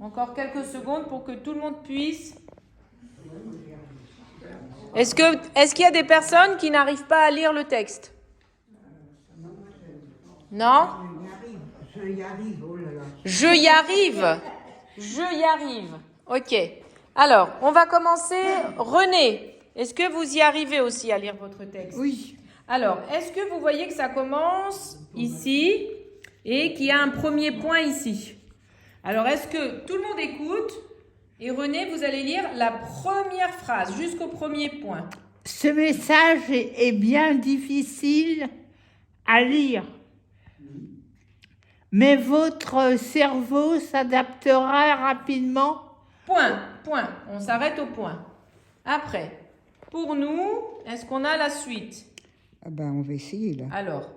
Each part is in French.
Encore quelques secondes pour que tout le monde puisse. Est-ce qu'il y a des personnes qui n'arrivent pas à lire le texte? Non? Je y arrive, oh là là. Je y arrive. Je y arrive. Ok. Alors, on va commencer. René, est-ce que vous y arrivez aussi à lire votre texte? Oui. Alors, est-ce que vous voyez que ça commence ici et qu'il y a un premier point ici? Alors, est-ce que tout le monde écoute? Et René, vous allez lire la première phrase jusqu'au premier point. Ce message est bien difficile à lire, mais votre cerveau s'adaptera rapidement. Point. On s'arrête au point. Après, pour nous, est-ce qu'on a la suite? Ah ben, on va essayer là. Alors,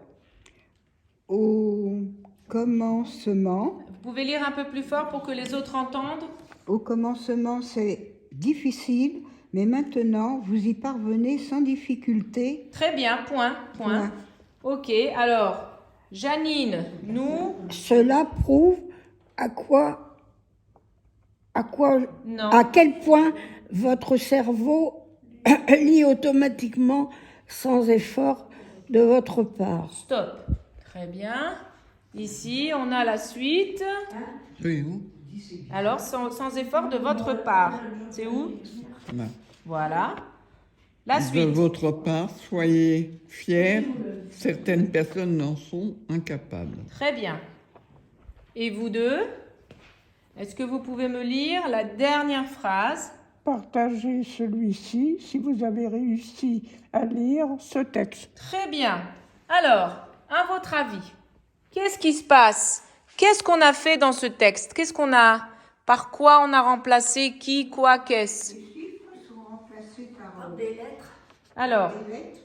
Au commencement, vous pouvez lire un peu plus fort pour que les autres entendent? c'est difficile, mais maintenant vous y parvenez sans difficulté. Très bien, point. Point. Ok, alors, Janine, nous... Cela prouve Non. à quel point votre cerveau lit automatiquement sans effort de votre part. Stop. Très bien. Ici, on a la suite. Oui, où? Alors, sans effort de votre part. C'est où? Là. Voilà. La De suite. votre part, soyez fiers. Certaines personnes en sont incapables. Très bien. Et vous deux, est-ce que vous pouvez me lire la dernière phrase? Partagez celui-ci si vous avez réussi à lire ce texte. Très bien. Alors, à votre avis, qu'est-ce qui se passe? Qu'est-ce qu'on a fait dans ce texte? Par quoi on a remplacé qui, quoi, qu'est-ce? Les chiffres sont remplacés par des lettres. Alors,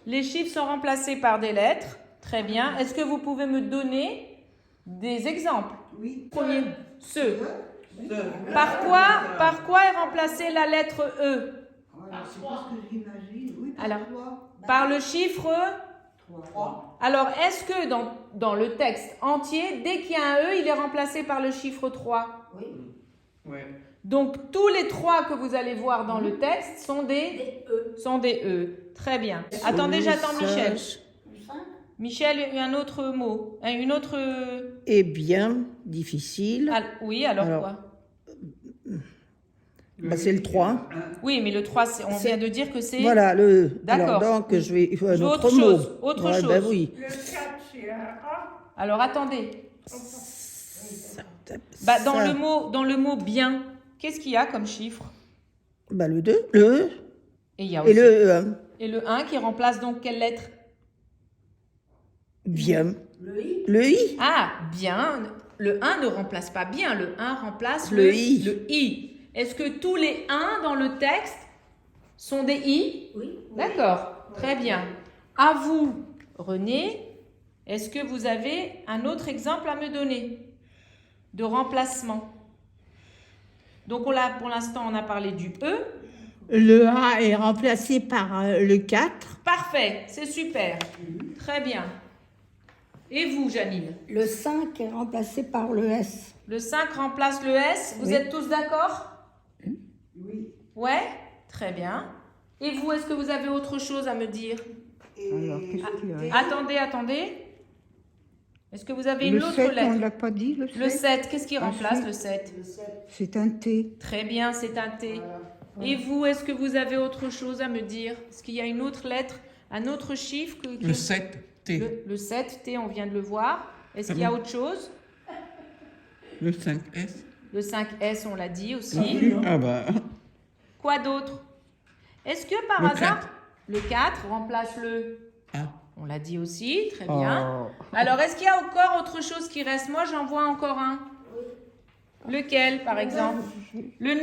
les chiffres sont remplacés par des lettres. Très bien. Est-ce que vous pouvez me donner des exemples? Oui. Premier, ce. Par quoi est remplacée la lettre E? Voilà, c'est pas ce que j'imagine. Oui, Alors, pourquoi? par le chiffre 3. Alors, est-ce que dans le texte entier, dès qu'il y a un E, il est remplacé par le chiffre 3? Oui. Ouais. Donc, tous les 3 que vous allez voir dans le texte sont des E. Très bien. Attendez, j'attends Michel. Michel, il y a un autre mot. Une autre... Et bien difficile. oui, alors quoi? C'est le 3. Oui, mais le 3, on vient de dire que c'est... Voilà, le. D'accord. Alors, donc, je vais. Je veux autre autre mot. chose, autre Ouais, chose. ben oui. Alors, attendez. Dans le mot bien, qu'est-ce qu'il y a comme chiffre? Le 2, le E Et il y a et aussi... le 1. Et le 1 qui remplace donc quelle lettre? Bien. Le I. Ah, bien. Le 1 ne remplace pas bien. Le 1 remplace Le I. Le I. Est-ce que tous les 1 dans le texte sont des I? Oui. D'accord. Très bien. À vous, René, est-ce que vous avez un autre exemple à me donner de remplacement? Donc, pour l'instant, on a parlé du E. Le A est remplacé par le 4. Parfait. C'est super. Très bien. Et vous, Janine? Le 5 est remplacé par le S. Le 5 remplace le S. Vous Oui. êtes tous d'accord? Oui. Ouais? Très bien. Et vous, est-ce que vous avez autre chose à me dire? Alors, qu'est-ce qu'il y a? Attendez. Est-ce que vous avez une Le autre 7, on lettre? ne l'a pas dit, le 7? Le 7, qu'est-ce qui remplace si. le 7? C'est un T. Très bien, c'est un T. Et vous, est-ce que vous avez autre chose à me dire? Est-ce qu'il y a une autre lettre, un autre chiffre Le 7, T. Le 7, T, on vient de le voir. Est-ce qu'il y a autre chose? Le 5S. Le 5S, on l'a dit aussi. Ah bah. Quoi d'autre? Est-ce que par Le hasard, 4. le 4 remplace le... Ah. On l'a dit aussi, très bien. Alors, est-ce qu'il y a encore autre chose qui reste? Moi, j'en vois encore un. Lequel, par exemple? Le 9.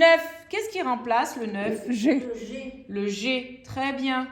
Qu'est-ce qui remplace le 9? G. Le G. Très bien.